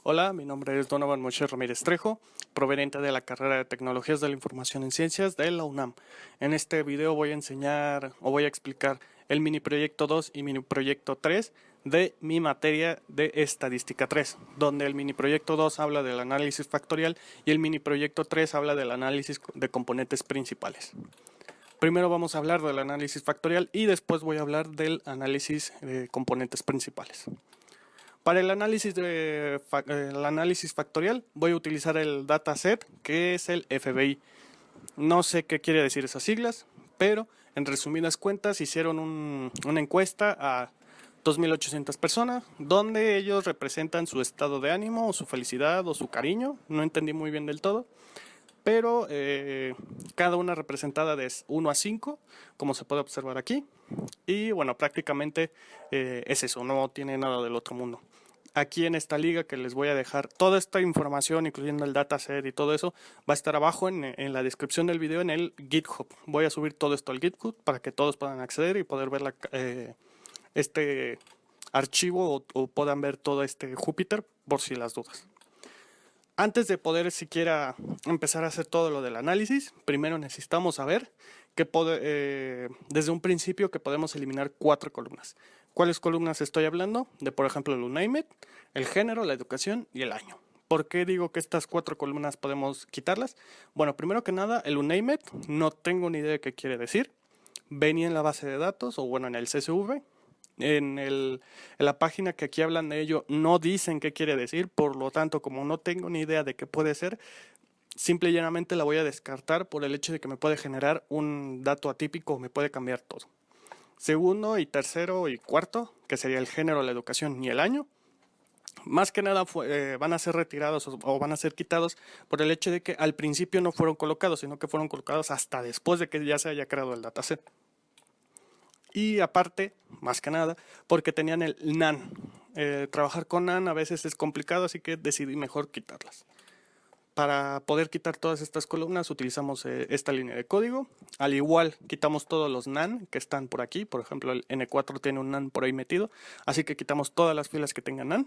Hola, mi nombre es Donovan Moshe Ramírez Trejo, proveniente de la carrera de Tecnologías de la Información en Ciencias de la UNAM. En este video voy a enseñar o voy a explicar el mini proyecto 2 y mini proyecto 3 de mi materia de Estadística 3, donde el mini proyecto 2 habla del análisis factorial y el mini proyecto 3 habla del análisis de componentes principales. Primero vamos a hablar del análisis factorial y después voy a hablar del análisis de componentes principales. Para el análisis factorial voy a utilizar el dataset que es el FBI. No sé qué quiere decir esas siglas, pero en resumidas cuentas hicieron una encuesta a 2.800 personas donde ellos representan su estado de ánimo o su felicidad o su cariño. No entendí muy bien del todo, pero cada una representada de 1 a 5, como se puede observar aquí. Y bueno, prácticamente es eso, no tiene nada del otro mundo. Aquí en esta liga que les voy a dejar toda esta información, incluyendo el dataset y todo eso, va a estar abajo en la descripción del video en el GitHub. Voy a subir todo esto al GitHub para que todos puedan acceder y poder ver este archivo o puedan ver todo este Júpiter por si las dudas. Antes de poder siquiera empezar a hacer todo lo del análisis, primero necesitamos saber que desde un principio que podemos eliminar 4 columnas. ¿Cuáles columnas estoy hablando? De, por ejemplo, el UNAMED, el género, la educación y el año. ¿Por qué digo que estas 4 columnas podemos quitarlas? Bueno, primero que nada, el UNAMED no tengo ni idea de qué quiere decir. Venía en la base de datos o bueno, en el CSV. En la página que aquí hablan de ello no dicen qué quiere decir, por lo tanto, como no tengo ni idea de qué puede ser, simple y llanamente la voy a descartar por el hecho de que me puede generar un dato atípico o me puede cambiar todo. Segundo y tercero y cuarto, que sería el género, la educación y el año, más que nada van a ser retirados o van a ser quitados por el hecho de que al principio no fueron colocados, sino que fueron colocados hasta después de que ya se haya creado el dataset. Y aparte, más que nada, porque tenían el NaN. Trabajar con NaN a veces es complicado, así que decidí mejor quitarlas. Para poder quitar todas estas columnas utilizamos esta línea de código. Al igual quitamos todos los NaN que están por aquí. Por ejemplo, el N4 tiene un NaN por ahí metido. Así que quitamos todas las filas que tengan NaN.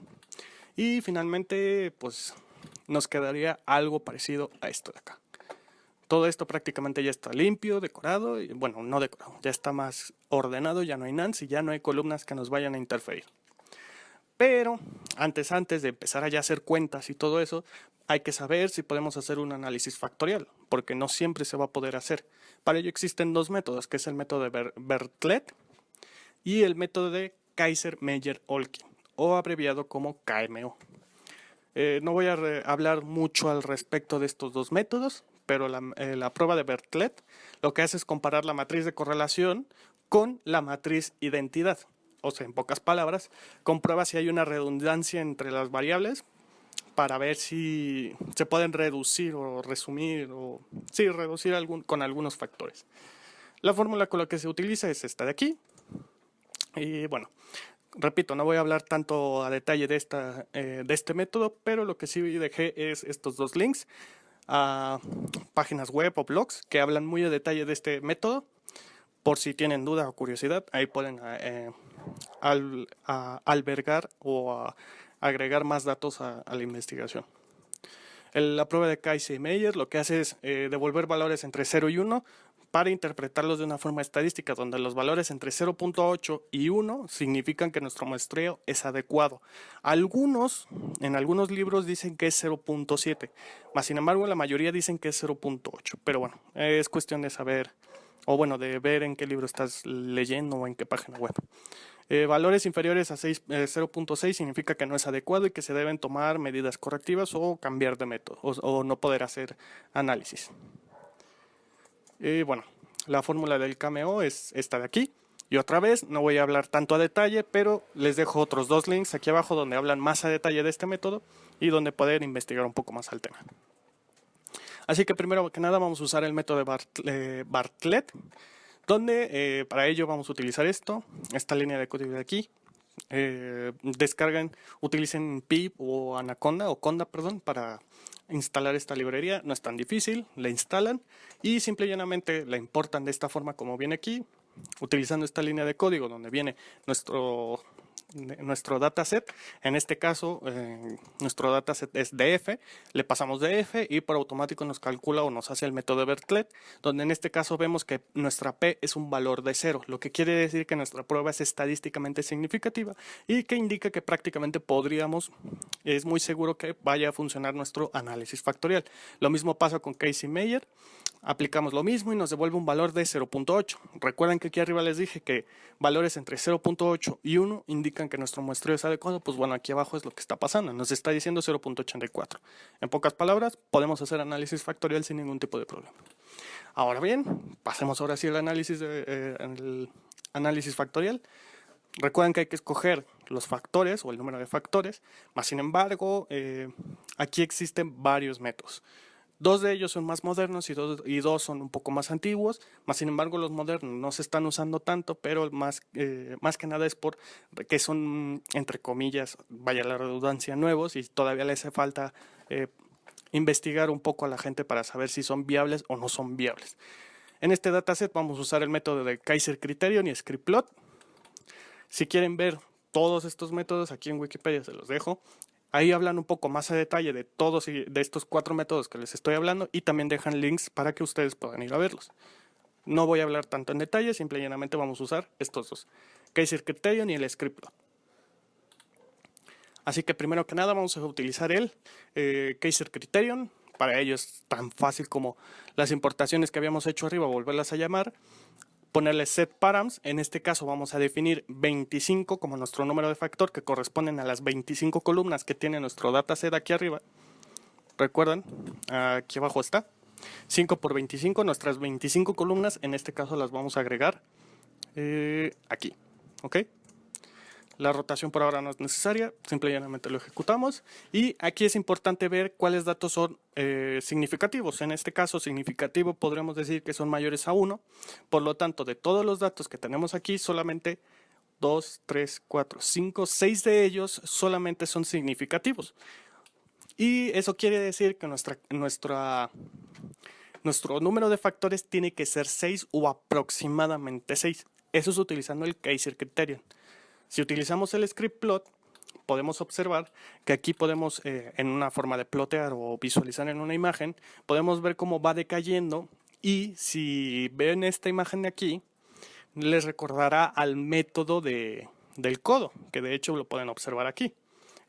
Y finalmente, pues nos quedaría algo parecido a esto de acá. Todo esto prácticamente ya está limpio, decorado, y bueno, no decorado, ya está más ordenado, ya no hay nans y ya no hay columnas que nos vayan a interferir. Pero antes de empezar a ya hacer cuentas y todo eso, hay que saber si podemos hacer un análisis factorial, porque no siempre se va a poder hacer. Para ello existen 2 métodos, que es el método de Bertlet y el método de Kaiser-Meyer-Olkin, o abreviado como KMO. No voy a hablar mucho al respecto de estos 2 métodos, pero la prueba de Bertlet lo que hace es comparar la matriz de correlación con la matriz identidad. O sea, en pocas palabras, comprueba si hay una redundancia entre las variables para ver si se pueden reducir o resumir o sí, reducir con algunos factores. La fórmula con la que se utiliza es esta de aquí. Y bueno, repito, no voy a hablar tanto a detalle de este método, pero lo que sí dejé es estos 2 links a páginas web o blogs que hablan muy a detalle de este método. Por si tienen duda o curiosidad, ahí pueden albergar o agregar más datos a la investigación. La prueba de Kaiser-Meyer lo que hace es devolver valores entre 0 y 1 para interpretarlos de una forma estadística, donde los valores entre 0.8 y 1 significan que nuestro muestreo es adecuado. En algunos libros dicen que es 0.7, mas sin embargo la mayoría dicen que es 0.8, pero bueno, es cuestión de saber, o bueno, de ver en qué libro estás leyendo o en qué página web. Valores inferiores a 0.6 significa que no es adecuado y que se deben tomar medidas correctivas o cambiar de método o no poder hacer análisis. Bueno, la fórmula del KMO es esta de aquí. Y otra vez, no voy a hablar tanto a detalle, pero les dejo otros 2 links aquí abajo donde hablan más a detalle de este método y donde pueden investigar un poco más al tema. Así que primero que nada vamos a usar el método de Bartlett, donde para ello vamos a utilizar esta línea de código de aquí. Utilicen pip o Anaconda o Conda, perdón, para instalar esta librería. No es tan difícil, la instalan y simple y llanamente la importan de esta forma como viene aquí, utilizando esta línea de código donde viene nuestro dataset. En este caso, nuestro dataset es df, le pasamos df y por automático nos calcula o nos hace el método de Bertlet, donde en este caso vemos que nuestra p es un valor de 0, lo que quiere decir que nuestra prueba es estadísticamente significativa y que indica que prácticamente es muy seguro que vaya a funcionar nuestro análisis factorial. Lo mismo pasa con Casey Meyer. Aplicamos lo mismo y nos devuelve un valor de 0.8. Recuerden que aquí arriba les dije que valores entre 0.8 y 1 indican que nuestro muestreo es adecuado. Pues bueno, aquí abajo es lo que está pasando. Nos está diciendo 0.84. En pocas palabras, podemos hacer análisis factorial sin ningún tipo de problema. Ahora bien, pasemos ahora sí al análisis factorial. Recuerden que hay que escoger los factores o el número de factores, más sin embargo, aquí existen varios métodos. 2 de ellos son más modernos y dos son un poco más antiguos, más sin embargo los modernos no se están usando tanto, pero más que nada es porque son, entre comillas, vaya la redundancia, nuevos y todavía le hace falta investigar un poco a la gente para saber si son viables o no son viables. En este dataset vamos a usar el método de Kaiser Criterion y Scriptplot. Si quieren ver todos estos métodos, aquí en Wikipedia se los dejo. Ahí hablan un poco más a detalle de todos y de estos 4 métodos que les estoy hablando y también dejan links para que ustedes puedan ir a verlos. No voy a hablar tanto en detalle, simple y llanamente vamos a usar estos dos, Kaiser Criterion y el Scriptplot. Así que primero que nada vamos a utilizar el Kaiser Criterion. Para ello es tan fácil como las importaciones que habíamos hecho arriba, volverlas a llamar. Ponerle set params, en este caso vamos a definir 25 como nuestro número de factor que corresponden a las 25 columnas que tiene nuestro dataset aquí arriba. Recuerden, aquí abajo está, 5 por 25, nuestras 25 columnas, en este caso las vamos a agregar aquí, ¿ok? La rotación por ahora no es necesaria, simplemente lo ejecutamos y aquí es importante ver cuáles datos son significativos. En este caso significativo podremos decir que son mayores a 1, por lo tanto de todos los datos que tenemos aquí solamente 2, 3, 4, 5, 6 de ellos solamente son significativos. Y eso quiere decir que nuestro número de factores tiene que ser 6 o aproximadamente 6. Eso es utilizando el Kaiser Criterion. Si utilizamos el Scriptplot, podemos observar que aquí podemos, en una forma de plotear o visualizar en una imagen, podemos ver cómo va decayendo y si ven esta imagen de aquí, les recordará al método del codo, que de hecho lo pueden observar aquí.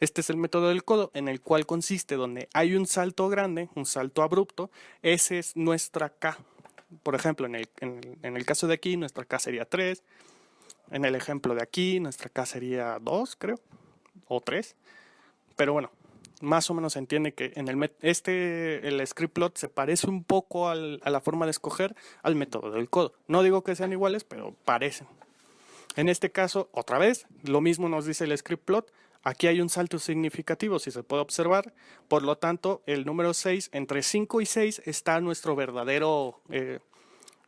Este es el método del codo en el cual consiste donde hay un salto grande, un salto abrupto, ese es nuestra K. Por ejemplo, en el caso de aquí, nuestra K sería 3. En el ejemplo de aquí, nuestra K sería 2, creo, o 3. Pero bueno, más o menos se entiende que en el Scriptplot se parece un poco a la forma de escoger al método del codo. No digo que sean iguales, pero parecen. En este caso, otra vez, lo mismo nos dice el Scriptplot. Aquí hay un salto significativo, si se puede observar. Por lo tanto, el número 6, entre 5 y 6 está nuestro verdadero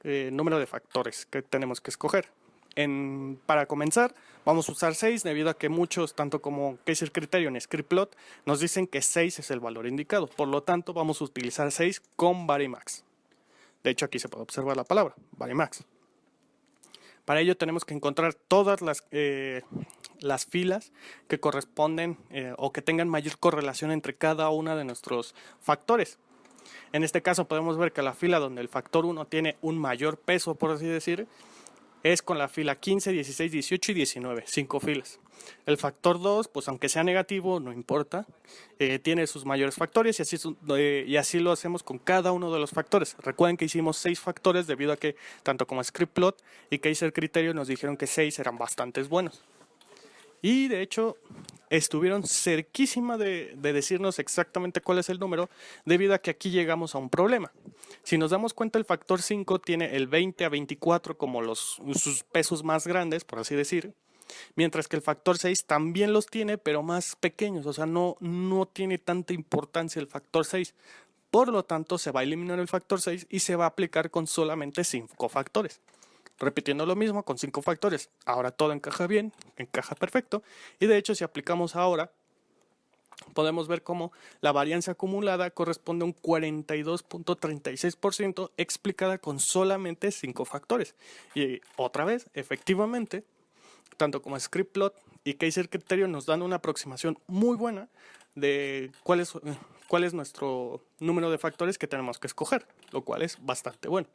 número de factores que tenemos que escoger. Para comenzar, vamos a usar 6 debido a que muchos, tanto como Kaiser Criterion y Scriptplot, nos dicen que 6 es el valor indicado. Por lo tanto, vamos a utilizar 6 con Varimax. De hecho, aquí se puede observar la palabra, Varimax. Para ello tenemos que encontrar todas las filas que corresponden o que tengan mayor correlación entre cada una de nuestros factores. En este caso podemos ver que la fila donde el factor 1 tiene un mayor peso, por así decir, es con la fila 15, 16, 18 y 19, 5 filas. El factor 2, pues aunque sea negativo, no importa, tiene sus mayores factores y así lo hacemos con cada uno de los factores. Recuerden que hicimos 6 factores debido a que tanto como Scriptplot y Kaiser Criterion nos dijeron que 6 eran bastante buenos. Y de hecho estuvieron cerquísima de decirnos exactamente cuál es el número, debido a que aquí llegamos a un problema. Si nos damos cuenta, el factor 5 tiene el 20 a 24 como sus pesos más grandes, por así decir, mientras que el factor 6 también los tiene, pero más pequeños, o sea, no tiene tanta importancia el factor 6. Por lo tanto, se va a eliminar el factor 6 y se va a aplicar con solamente 5 factores. Repitiendo lo mismo con 5 factores. Ahora todo encaja bien, encaja perfecto. Y de hecho, si aplicamos ahora, podemos ver cómo la varianza acumulada corresponde a un 42.36% explicada con solamente 5 factores. Y otra vez, efectivamente, tanto como Scriptplot y Kaiser Criterio nos dan una aproximación muy buena de cuál es nuestro número de factores que tenemos que escoger, lo cual es bastante bueno.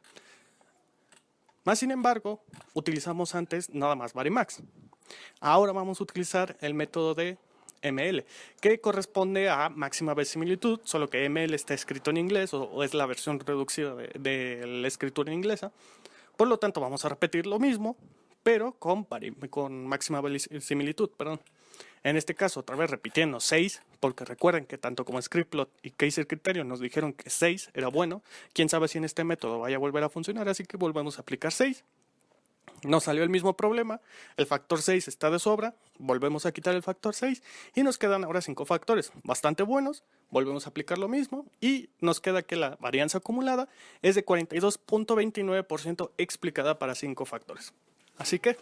Más sin embargo, utilizamos antes nada más Varimax. Ahora vamos a utilizar el método de ML, que corresponde a máxima verosimilitud, solo que ML está escrito en inglés o es la versión reducida de la escritura inglesa. Por lo tanto, vamos a repetir lo mismo, pero con máxima verosimilitud, perdón. En este caso, otra vez repitiendo 6, porque recuerden que tanto como Scriptplot y Kaiser Criterio nos dijeron que 6 era bueno. Quién sabe si en este método vaya a volver a funcionar, así que volvemos a aplicar 6. Nos salió el mismo problema, el factor 6 está de sobra, volvemos a quitar el factor 6 y nos quedan ahora 5 factores bastante buenos, volvemos a aplicar lo mismo y nos queda que la varianza acumulada es de 42.29% explicada para 5 factores. Así que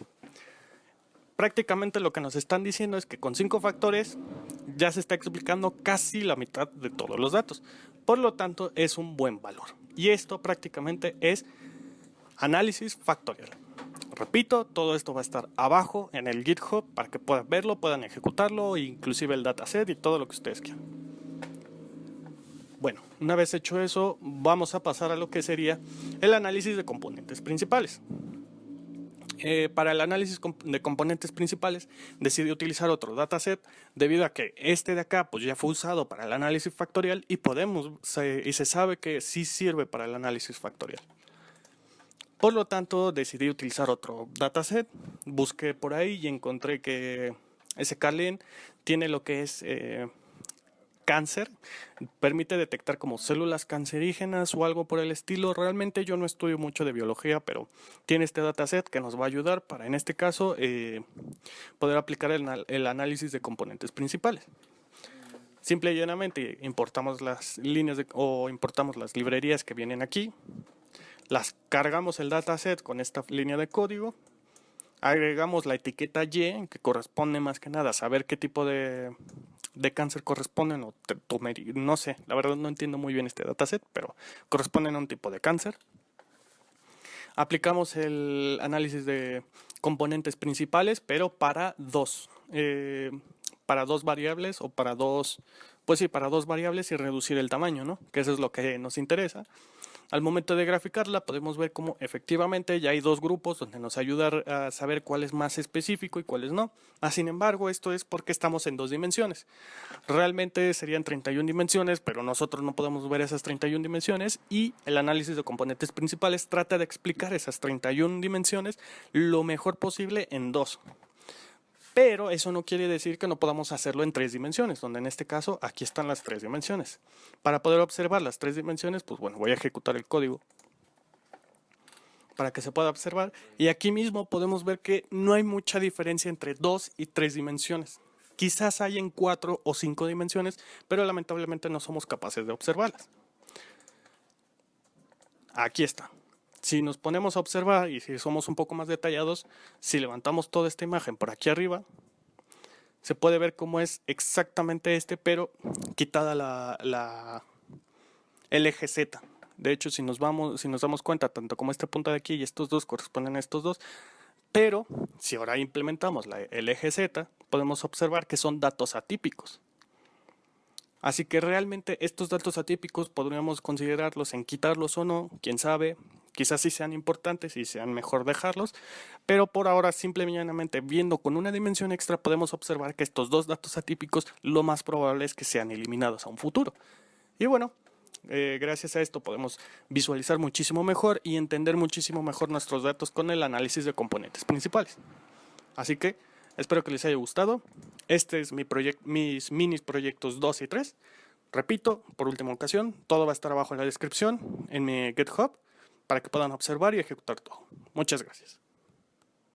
prácticamente lo que nos están diciendo es que con 5 factores ya se está explicando casi la mitad de todos los datos, por lo tanto es un buen valor y esto prácticamente es análisis factorial. Repito, todo esto va a estar abajo en el GitHub para que puedan verlo, puedan ejecutarlo, inclusive el dataset y todo lo que ustedes quieran. Bueno, una vez hecho eso, vamos a pasar a lo que sería el análisis de componentes principales. Para el análisis de componentes principales decidí utilizar otro dataset debido a que este de acá pues ya fue usado para el análisis factorial y se sabe que sí sirve para el análisis factorial. Por lo tanto, decidí utilizar otro dataset, busqué por ahí y encontré que sklearn tiene lo que es cáncer, permite detectar como células cancerígenas o algo por el estilo. Realmente yo no estudio mucho de biología, pero tiene este dataset que nos va a ayudar para, en este caso, poder aplicar el análisis de componentes principales. Simple y llanamente importamos las líneas importamos las librerías que vienen aquí. Las cargamos el dataset con esta línea de código, agregamos la etiqueta Y, que corresponde más que nada a saber qué tipo de cáncer corresponden, o no sé, la verdad no entiendo muy bien este dataset, pero corresponden a un tipo de cáncer. Aplicamos el análisis de componentes principales, pero para dos variables o para dos variables y reducir el tamaño, ¿no? Que eso es lo que nos interesa. Al momento de graficarla podemos ver cómo efectivamente ya hay dos grupos donde nos ayuda a saber cuál es más específico y cuál es no. Sin embargo, esto es porque estamos en 2 dimensiones. Realmente serían 31 dimensiones, pero nosotros no podemos ver esas 31 dimensiones y el análisis de componentes principales trata de explicar esas 31 dimensiones lo mejor posible en 2. Pero eso no quiere decir que no podamos hacerlo en 3 dimensiones, donde en este caso aquí están las 3 dimensiones. Para poder observar las 3 dimensiones, pues bueno, voy a ejecutar el código para que se pueda observar. Y aquí mismo podemos ver que no hay mucha diferencia entre 2 y 3 dimensiones. Quizás hay en 4 o 5 dimensiones, pero lamentablemente no somos capaces de observarlas. Aquí está. Si nos ponemos a observar y si somos un poco más detallados, si levantamos toda esta imagen por aquí arriba, se puede ver cómo es exactamente pero quitada el eje Z. De hecho, si nos damos cuenta, tanto como este punto de aquí y estos dos corresponden a estos dos, pero si ahora implementamos el eje Z, podemos observar que son datos atípicos. Así que realmente estos datos atípicos podríamos considerarlos en quitarlos o no, quién sabe, quizás sí sean importantes y sean mejor dejarlos, pero por ahora simplemente viendo con una dimensión extra podemos observar que estos dos datos atípicos lo más probable es que sean eliminados a un futuro. Y bueno, gracias a esto podemos visualizar muchísimo mejor y entender muchísimo mejor nuestros datos con el análisis de componentes principales. Así que espero que les haya gustado. Este es mis mini proyectos 2 y 3. Repito, por última ocasión, todo va a estar abajo en la descripción, en mi GitHub, para que puedan observar y ejecutar todo. Muchas gracias.